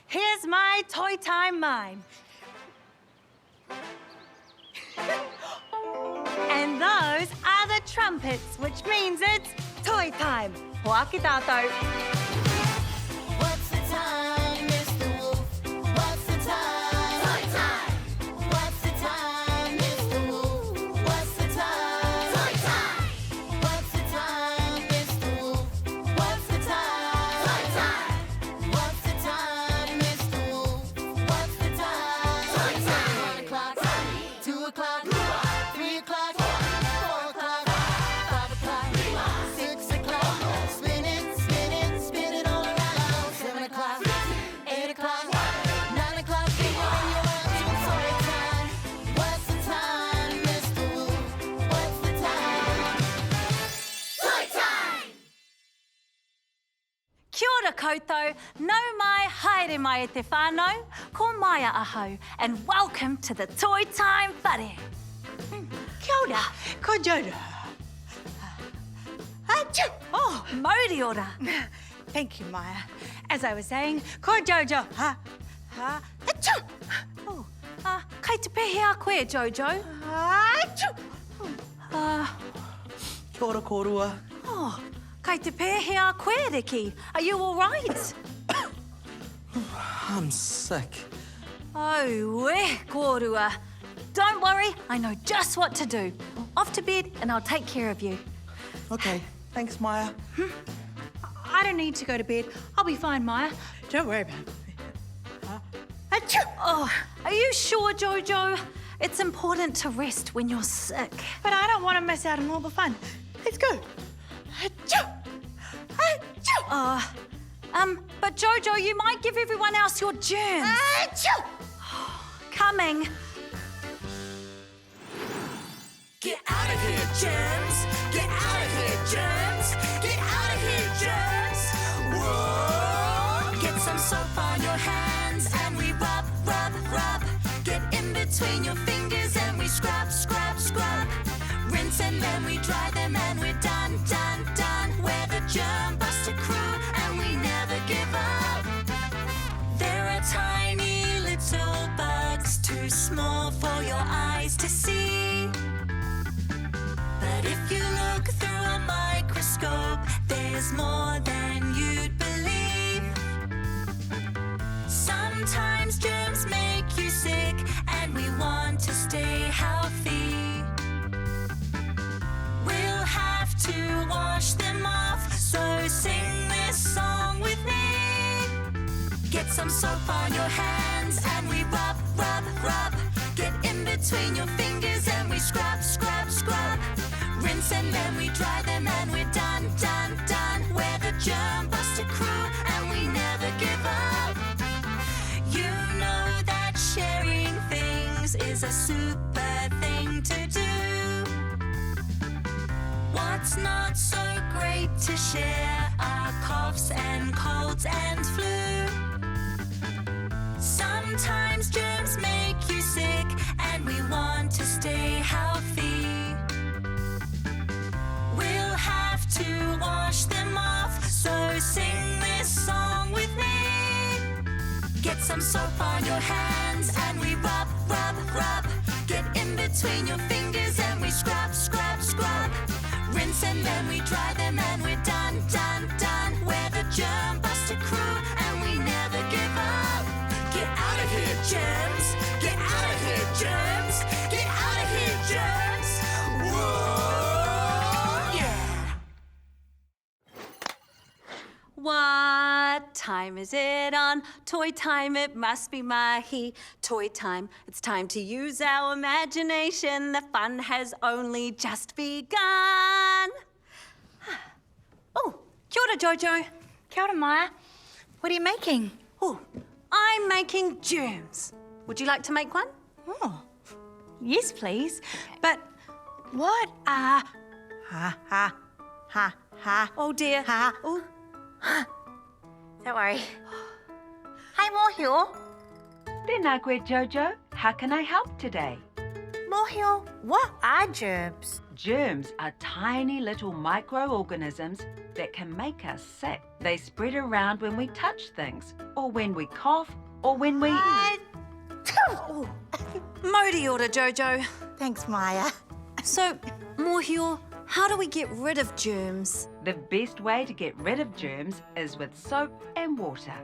Here's my toy time mime. And those are the trumpets, which means it's toy time. Hoaki tātou. What's the time, Mr. Wolf? What's the time? Toy time! What's the time, Mr. Wolf? What's the time? Toy time! What's the time, Mr. Wolf? What's the time? Toy time! What's the time, Mr. Wolf? What's the time? Toy time! 1 o'clock, 2 o'clock, 3 o'clock, 4 o'clock, 5 o'clock, 6 o'clock. Spin it, spin it, spin it all around. 7 o'clock, 8 o'clock, 9 o'clock. When you're out in toy time. What's the time, Mr. Wolf? What's the time? Toy time! Kia ora koutou, nau mai, haere mai e te whānau, ko Māia ahau, and welcome to the Toy Time Whare. Kia ora, ko Jojo. Achoo! Oh, mauri ora. Thank you, Māia. As I was saying, ko Jojo. Achoo! Oh, kei te pehe a koe, Jojo. Achoo! Kia ora kōrua. Oh, kei te pehe a koe, Riki. Are you all right? I'm sick. Oh, kōrua. Don't worry, I know just what to do. Off to bed and I'll take care of you. Okay, thanks, Māia. I don't need to go to bed. I'll be fine, Māia. Don't worry about it. Achoo! Oh, are you sure, Jojo? It's important to rest when you're sick. But I don't want to miss out on all the fun. Let's go. Achoo! Achoo! But Jojo, you might give everyone else your germs. Achoo! Coming. Get out of here, germs! Get out of here, germs! Get out of here, germs! Whoa! Get some soap on your hands and we rub, rub, rub. Get in between your fingers and we scrub, scrub, scrub. Rinse and then we dry them and we're done, done, done. We're the Germ Buster crew and we never give up. There are tiny little bugs too small for your eyes to see. But if you look through a microscope, there's more than you'd believe. Sometimes germs make you sick, and we want to stay healthy. We'll have to wash them off, so sing this song with me. Get some soap on your hands, and we rub, rub, rub. Get in between your fingers, and we scrub, scrub, scrub. Rinse and then we dry them and we're done, done, done. We're the Germ Buster crew and we never give up. You know that sharing things is a super thing to do. What's not so great to share are coughs and colds and flu. Sometimes germs make you sick and we want to stay healthy. We'll have to wash them off, so sing this song with me. Get some soap on your hands and we rub, rub, rub. Get in between your fingers and we scrub, scrub, scrub. Rinse and then we dry them and we're done, done, done. We're the Germ Buster crew and we never give up. Get out of here, germs! Get out of here, germs! Get out of here, germs! Whoa! Yeah! What time is it on? Toy time, it must be mahi. Toy time, it's time to use our imagination. The fun has only just begun. Oh, kia ora, Jojo. Kia ora, Māia. What are you making? Oh, I'm making germs. Would you like to make one? Oh, yes, please. But what are... Oh, dear. Oh. Don't worry. Hi, Mōhio. Tēnā koe, Jojo. How can I help today? Mōhio, what are germs? Germs are tiny little microorganisms that can make us sick. They spread around when we touch things, or when we cough, or when we... Modi order, Jojo. Thanks, Māia. So, Mōhio, how do we get rid of germs? The best way to get rid of germs is with soap and water.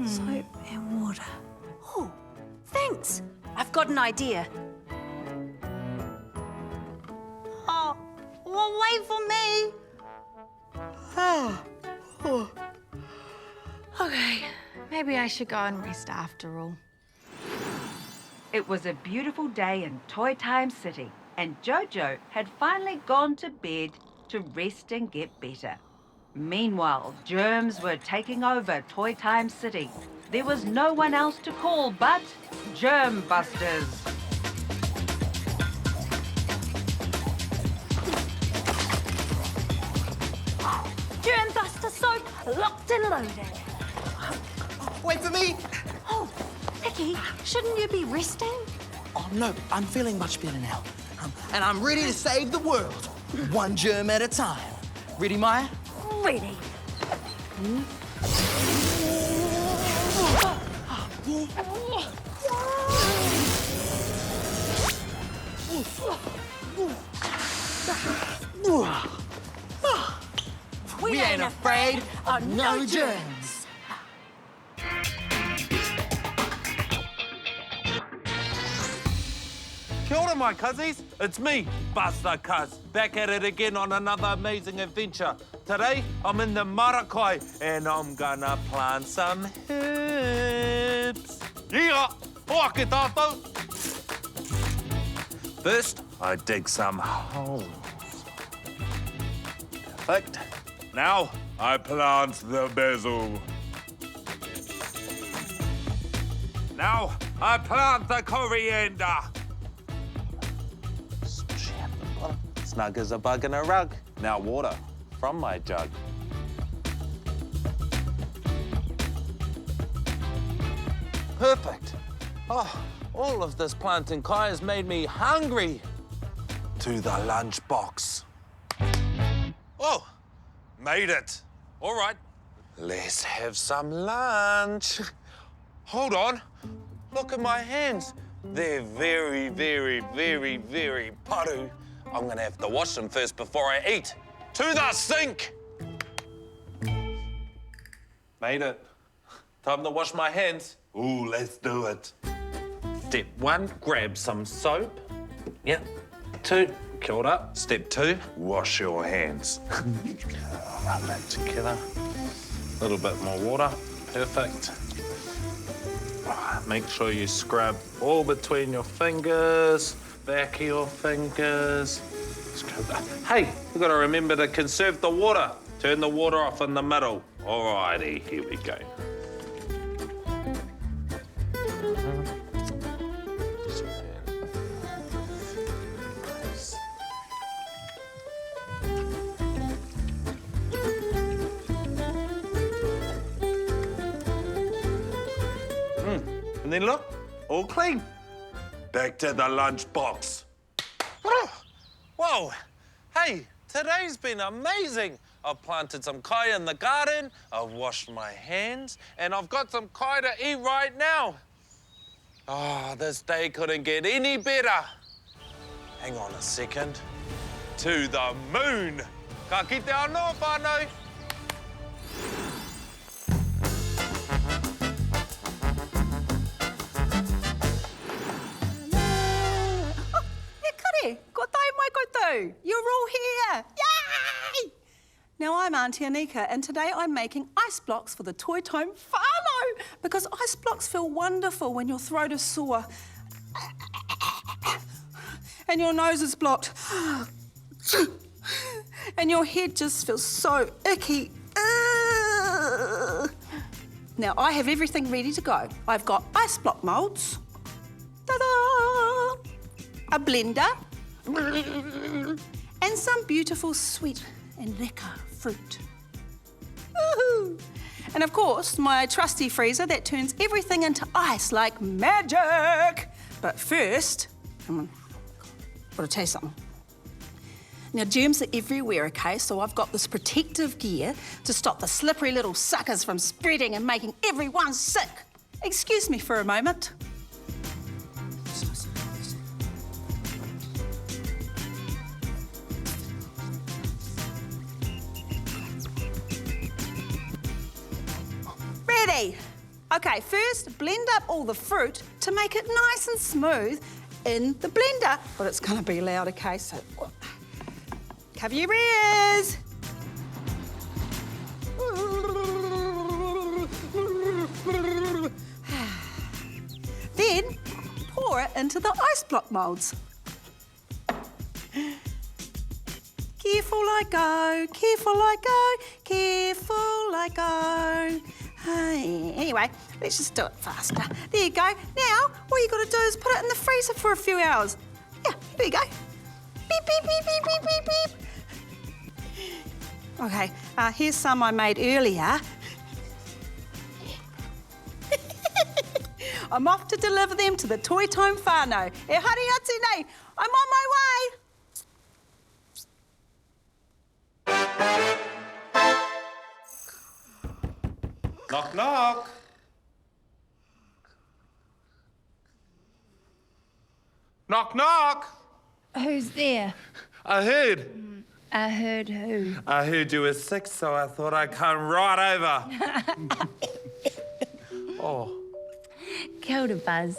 Soap and water. Oh, thanks. I've got an idea. Oh, well, wait for me. Okay, maybe I should go and rest after all. It was a beautiful day in Toy Time City, and Jojo had finally gone to bed to rest and get better. Meanwhile, germs were taking over Toy Time City. There was no one else to call but Germ Busters. Germ Buster soap, locked and loaded. Wait for me! Oh, Riki, shouldn't you be resting? Oh, no, I'm feeling much better now. And I'm ready to save the world. One germ at a time. Ready, Māia? Ready. We ain't afraid of no germs. Kia ora, my cuzzies. It's me, Buster Cuz, back at it again on another amazing adventure. Today, I'm in the Marakai, and I'm gonna plant some herbs. Yeah, hoake tātou. First, I dig some holes. Perfect. Now, I plant the basil. Now, I plant the coriander. Snug as a bug in a rug. Now water from my jug. Perfect. Oh, all of this planting kai has made me hungry. To the lunchbox. Oh, made it. All right, let's have some lunch. Hold on. Look at my hands. They're very, very, very, very paru. I'm gonna have to wash them first before I eat. To the sink! Made it. Time to wash my hands. Ooh, let's do it. Step 1, grab some soap. Yep. 2, kia ora. Step 2, wash your hands. Rub that together. A little bit more water. Perfect. Make sure you scrub all between your fingers, back of your fingers. Scrub that. Hey, we've got to remember to conserve the water. Turn the water off in the middle. Alrighty, here we go. And then look, all clean. Back to the lunchbox. Whoa, hey, today's been amazing. I've planted some kai in the garden, I've washed my hands, and I've got some kai to eat right now. Oh, this day couldn't get any better. Hang on a second. To the moon. Ka kite anō, whānau. Ko tai mai koutou. You're all here. Yay! Now, I'm Auntie Anika, and today I'm making ice blocks for the Toy Time whānau, because ice blocks feel wonderful when your throat is sore and your nose is blocked and your head just feels so icky. Now, I have everything ready to go. I've got ice block moulds, ta-da! A blender, and some beautiful sweet and lekker fruit. Woohoo! And of course, my trusty freezer that turns everything into ice like magic. But first, come on, gotta tell you something. Now, germs are everywhere, okay? So I've got this protective gear to stop the slippery little suckers from spreading and making everyone sick. Excuse me for a moment. Ready? Okay, first blend up all the fruit to make it nice and smooth in the blender. But it's gonna be loud, okay? So cover your ears. Then pour it into the ice block moulds. Careful I go, careful I go, careful I go. Anyway, let's just do it faster. There you go. Now, all you got to do is put it in the freezer for a few hours. Yeah, there you go. Beep, beep, beep, beep, beep, beep, beep. Okay, here's some I made earlier. I'm off to deliver them to the Toy Time whānau. E hari atu nei, I'm on my way. Knock, knock. Knock, knock. Who's there? I heard. I heard who? I heard you were sick, so I thought I'd come right over. Oh. Kia ora, Buzz.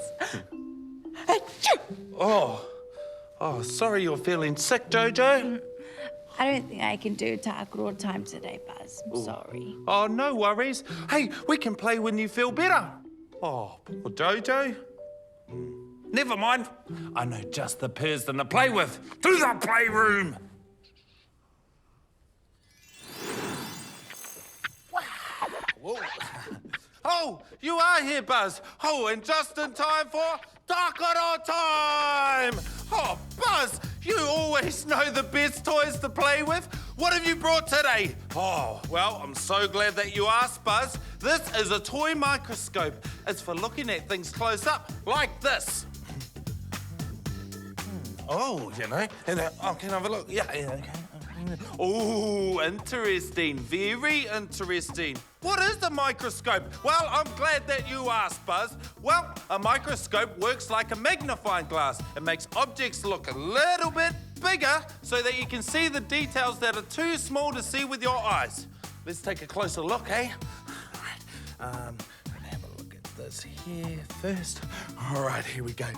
Oh, sorry you're feeling sick, Jojo. I don't think I can do tākaro time today, Buzz. I'm sorry. Oh, no worries. Hey, we can play when you feel better. Oh, poor Jojo. Never mind. I know just the person to play with. To the playroom. Whoa. Oh, you are here, Buzz. Oh, and just in time for tākaro time. Oh, Buzz, you always know the best toys to play with. What have you brought today? Oh, well, I'm so glad that you asked, Buzz. This is a toy microscope. It's for looking at things close up, like this. Oh, you know, and I can have a look. Yeah, okay. Oh, interesting. Very interesting. What is a microscope? Well, I'm glad that you asked, Buzz. Well, a microscope works like a magnifying glass. It makes objects look a little bit bigger so that you can see the details that are too small to see with your eyes. Let's take a closer look, eh? All right. Have a look at this here first. All right, here we go.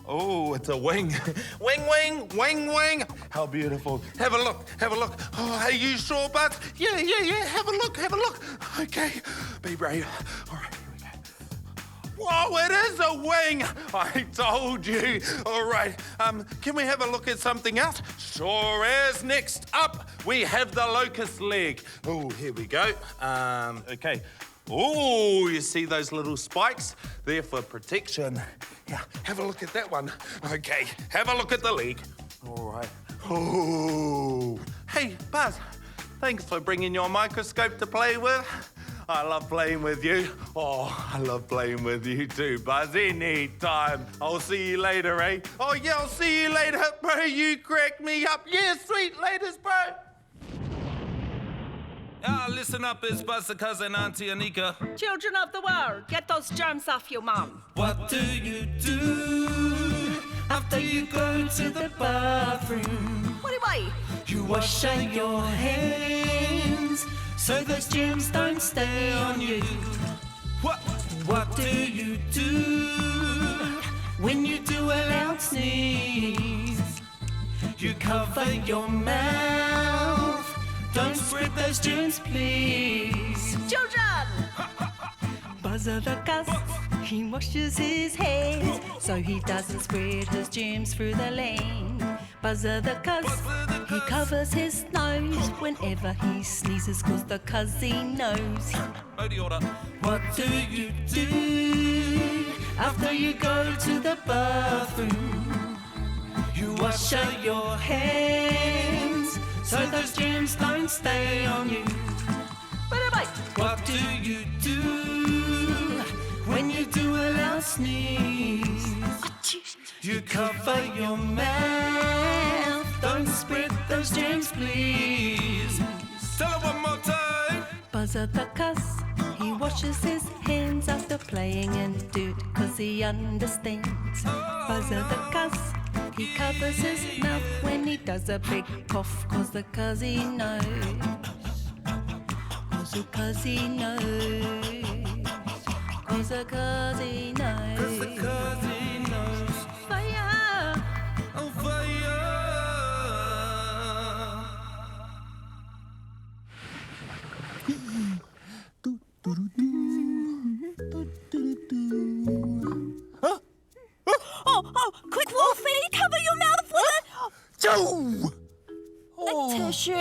Oh, it's a wing. Wing, wing, wing, wing. How beautiful. Have a look, have a look. Oh, are you sure, Buzz? Yeah. Have a look, have a look. Okay, be brave. All right, here we go. Whoa, it is a wing. I told you. All right, can we have a look at something else? Sure is. Next up, we have the locust leg. Oh, here we go. Okay. Oh, you see those little spikes? They're for protection. Yeah, have a look at that one. Okay, have a look at the leg. All right. Oh. Hey, Buzz, thanks for bringing your microscope to play with. I love playing with you. Oh, I love playing with you too, Buzz. Anytime. I'll see you later, eh? Oh, yeah, I'll see you later. Bro, you crack me up. Yeah, sweet. Laters, bro. Listen up, it's Buzz, the cousin, Auntie Anika. Children of the world, get those germs off your mum. What do you do after you go to the bathroom? What do You wash out your hands so those germs don't stay on you. What do you do when you do a loud sneeze? You cover your mouth. Don't spread those germs, please. Children! Buzzer the cuss, he washes his hands so he doesn't spread his germs through the lane. Buzzer the cuss, he covers his nose whenever he sneezes cause the cuzzy knows. What do you do after you go to the bathroom? You wash out your hands so those germs don't stay on you. What do you do when you do a loud sneeze? You cover your mouth, don't spread his germs, please. Tell her one more time. Buzzer the cuss, he washes his hands after playing in dirt, 'cause he understands. Buzzer the cuss, he covers his mouth when he does a big cough, 'cause he knows. 'Cause he knows. 'Cause he knows. Because he knows. Fire! Oh, fire. Oh, quick, Wolfie, cover your mouth with Joe! a tissue.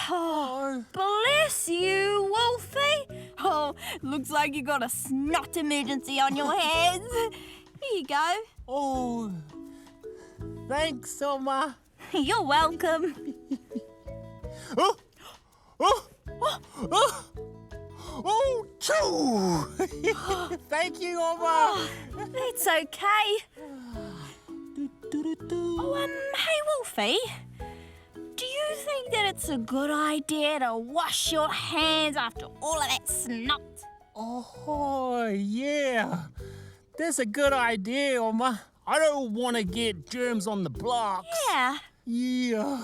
Oh, bless you, Wolfie. Oh, looks like you got a snot emergency on your hands. Here you go. Oh, thanks, Oma. You're welcome. Oh! Oh! Oh! Oh, Joe! Thank you, Oma. It's okay. Oh, hey, Wolfie. Do you think that it's a good idea to wash your hands after all of that snot? Oh, yeah. That's a good idea, Oma. I don't want to get germs on the blocks. Yeah. Yeah.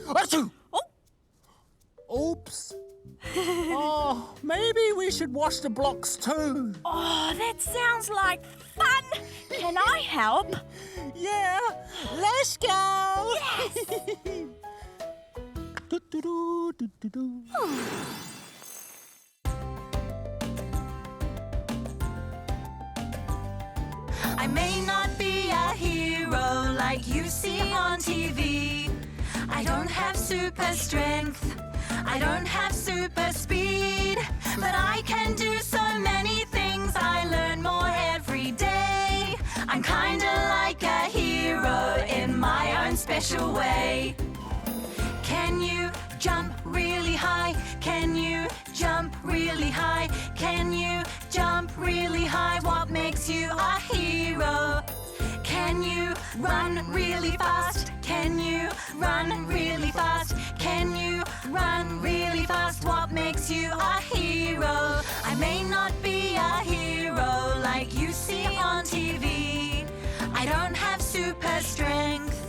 Achoo! Oops. Oh, maybe we should wash the blocks too. Oh, that sounds like fun. Can I help? Yeah, let's go. Do-do-do, do-do-do. I may not be a hero like you see on TV. I don't have super strength. I don't have super speed. But I can do so many things. I learn more every day. I'm kinda like a hero in my own special way. Can you jump really high? Can you jump really high? Can you jump really high? What makes you a hero? Can you run really fast? Can you run really fast? Can you run really fast? What makes you a hero? I may not be a hero like you see on TV. I don't have super strength.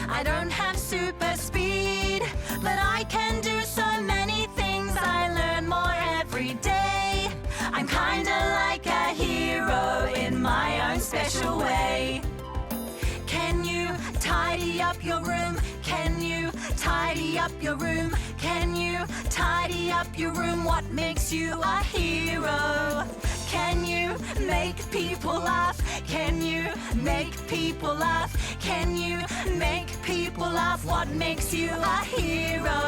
I don't have super speed. But I can do so many things. I learn more every day. I'm kinda like a hero in my own special way. Can you tidy up your room? Can you tidy up your room? Can you tidy up your room? What makes you a hero? Can you make people laugh? Can you make people laugh? Can you make people laugh? What makes you a hero?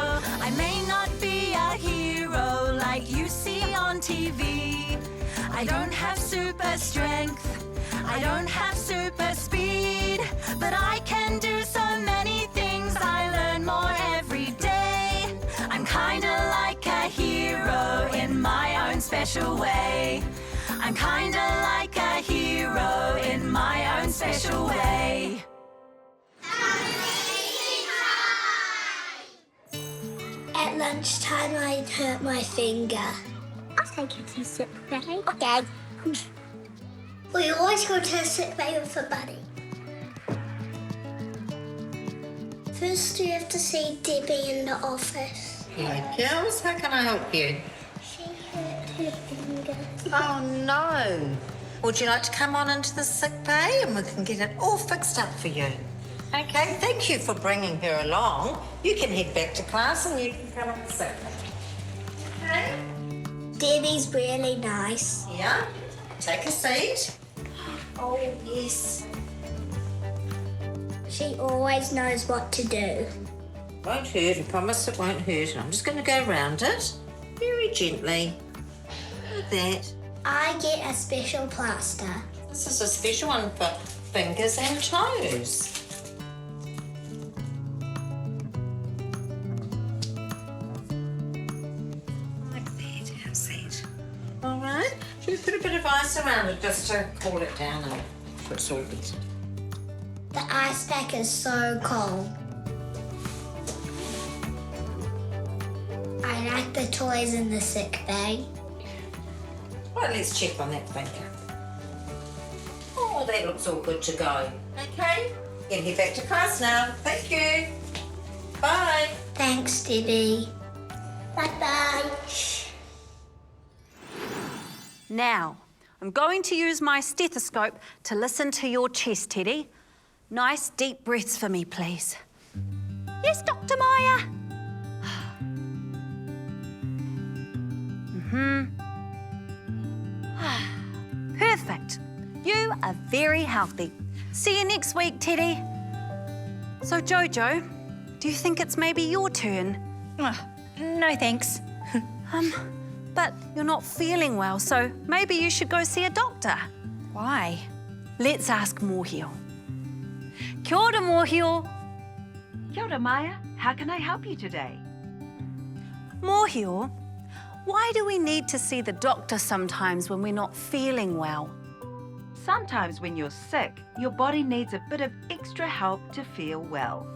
I may not be a hero like you see on TV. I don't have super strength. I don't have super speed. But I can do so many things. I learn more every day. I'm kinda like a hero in my own special way. I'm kinda like a hero in my own special way. At lunchtime, I hurt my finger. I'll take you to sick bay. Okay. We always go to sick bay with a buddy. First, you have to see Debbie in the office. Hello, girls. How can I help you? She hurt her finger. Oh, no. Would you like to come on into the sick bay and we can get it all fixed up for you? Okay, thank you for bringing her along. You can head back to class and you can come on the sick bay. Okay? Debbie's really nice. Yeah? Take a seat. Oh, yes. She always knows what to do. Won't hurt, I promise it won't hurt. I'm just going to go around it very gently. Like that. I get a special plaster. This is a special one for fingers and toes. Like that, how's that? All right. Should we put a bit of ice around it just to cool it down and it's all better? The ice pack is so cold. I like the toys in the sick bay. Right, let's check on that finger. Oh, that looks all good to go. Okay, get head back to class now. Thank you. Bye. Thanks, Debbie. Bye-bye. Now, I'm going to use my stethoscope to listen to your chest, Teddy. Nice deep breaths for me, please. Yes, Dr. Māia. Perfect. You are very healthy. See you next week, Teddy. So, Jojo, do you think it's maybe your turn? No thanks. But you're not feeling well, so maybe you should go see a doctor. Why? Let's ask Mōhio. Kia ora, Mōhio. Kia ora, Māia. How can I help you today? Mōhio, why do we need to see the doctor sometimes when we're not feeling well? Sometimes when you're sick, your body needs a bit of extra help to feel well.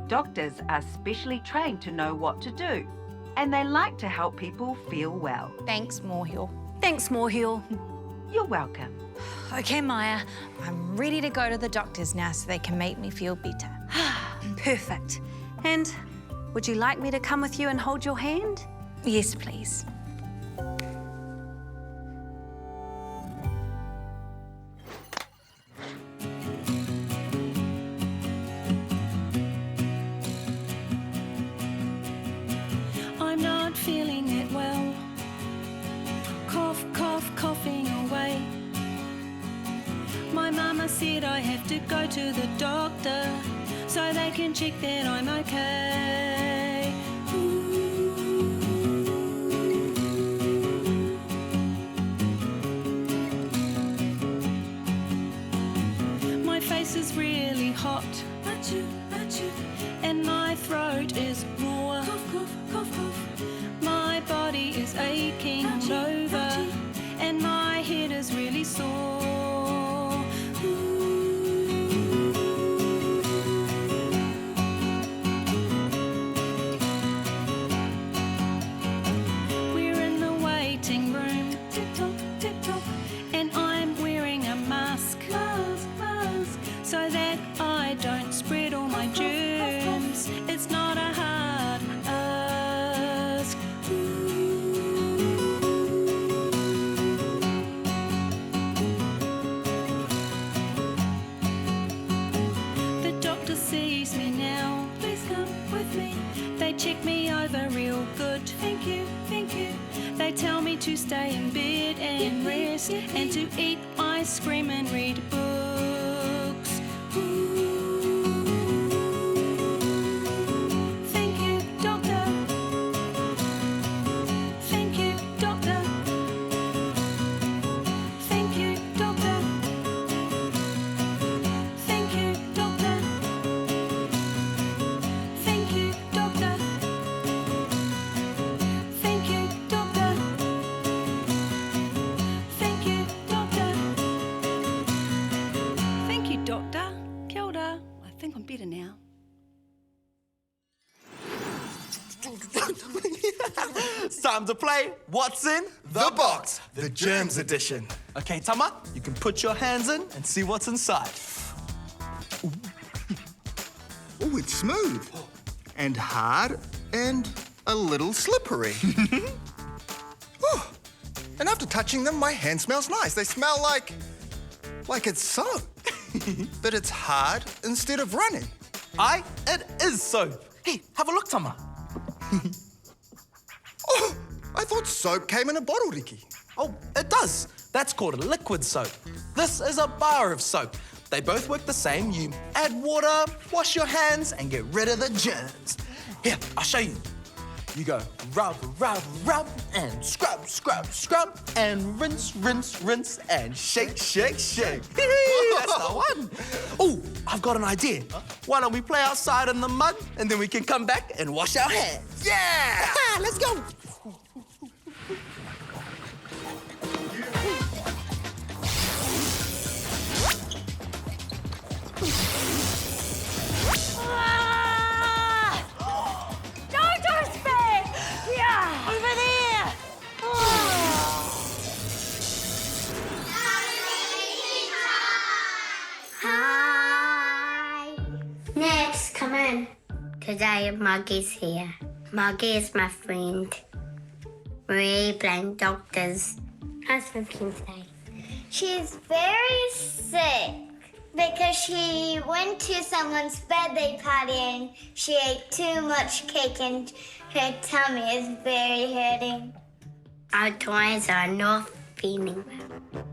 Doctors are specially trained to know what to do, and they like to help people feel well. Thanks, Mōhio. Thanks, Mōhio. You're welcome. Okay, Māia, I'm ready to go to the doctors now so they can make me feel better. Perfect. And would you like me to come with you and hold your hand? Yes, please. I'm not feeling it well. Cough, cough, coughing away. My mama said I have to go to the doctor so they can check that I'm okay. My face is really hot, and my throat is raw. My body is aching all over, and my head is really sore. We're in the waiting room, and I'm wearing a mask, so that I don't spread all my germs. It's not a hard ask. The doctor sees me now. Please come with me. They check me over real good. Thank you, thank you. They tell me to stay in bed and rest, and to eat ice cream and read books. Thank you, doctor. Thank you, doctor. Thank you, doctor. Thank you, doctor. Thank you, doctor. Thank you, doctor. Thank you, doctor. Thank you, doctor. Kia ora. I think I'm better now. It's time to play What's in the Box, the Germs edition. Okay, Tama, you can put your hands in and see what's inside. Oh, it's smooth and hard and a little slippery. Oh, and after touching them, my hand smells nice. They smell like it's soap. But it's hard instead of running. It is soap. Hey, have a look, Tama. Oh, I thought soap came in a bottle, Riki. Oh, it does. That's called a liquid soap. This is a bar of soap. They both work the same. You add water, wash your hands, and get rid of the germs. Here, I'll show you. You go rub, rub, rub, and scrub, scrub, scrub, and rinse, rinse, rinse, and shake, shake, shake. That's the one. Oh, I've got an idea. Why don't we play outside in the mud, and then we can come back and wash our hands? Yeah! Let's go. Jojo's back! Yeah! Today, Maggie's here. Maggie is my friend. We're playing doctors. How's Vivian today? She's very sick because she went to someone's birthday party and she ate too much cake and her tummy is very hurting. Our toys are not feeling well.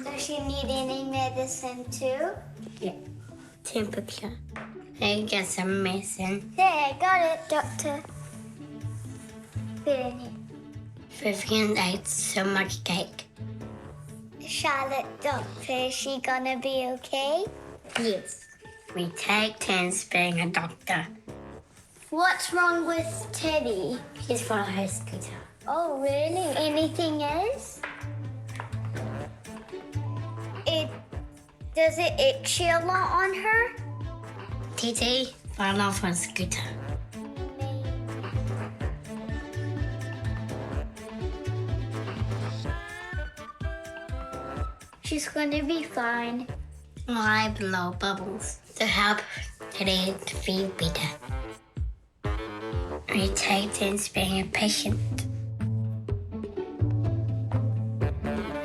Does she need any medicine too? Yeah. Temperature. I get some medicine. There, I got it, doctor. Put it in here. Vivian ate so much cake. Charlotte, doctor, is she gonna be okay? Yes. We take turns being a doctor. What's wrong with Teddy? He's for her scooter. Oh, really? Anything else? Does it itch a lot on her? Teddy fell off her scooter. She's gonna be fine. I blow bubbles to help Teddy to feel better. We take turns being a patient.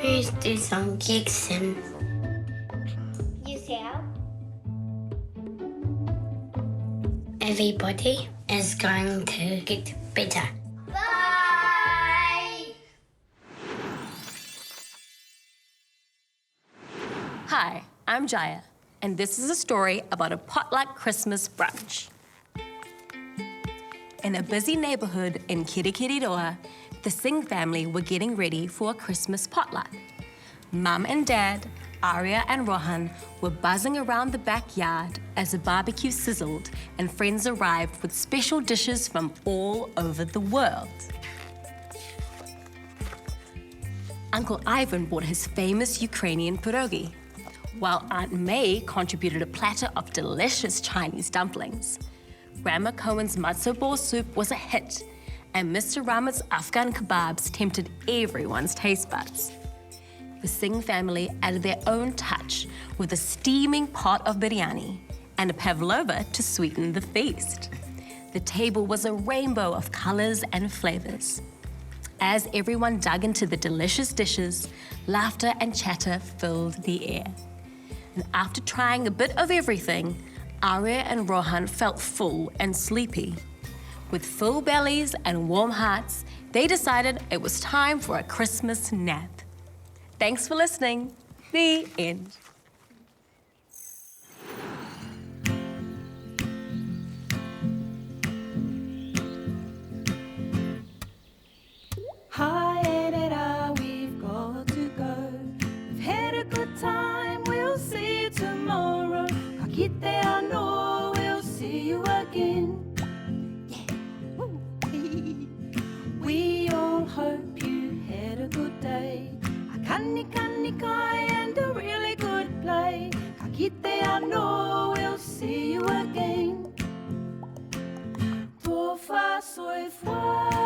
Let's do some gigs and help. Everybody is going to get better. Bye! Hi, I'm Jaya, and this is a story about a potluck Christmas brunch. In a busy neighborhood in Kirikiriroa, the Singh family were getting ready for a Christmas potluck. Mum and Dad, Aria and Rohan, were buzzing around the backyard as the barbecue sizzled and friends arrived with special dishes from all over the world. Uncle Ivan brought his famous Ukrainian pierogi, while Aunt May contributed a platter of delicious Chinese dumplings. Grandma Cohen's matzo ball soup was a hit, and Mr. Ramat's Afghan kebabs tempted everyone's taste buds. The Singh family added their own touch with a steaming pot of biryani and a pavlova to sweeten the feast. The table was a rainbow of colors and flavors. As everyone dug into the delicious dishes, laughter and chatter filled the air. And after trying a bit of everything, Aria and Rohan felt full and sleepy. With full bellies and warm hearts, they decided it was time for a Christmas nap. Thanks for listening. The end. Hi, Edita, we've got to go. We've had a good time, we'll see you tomorrow. Kakite ano, we'll see you again. Yeah. Woo. We all hope you had a good day. Kani kai and a really good play. Kakite ano, we'll see you again. Tofa soy foi.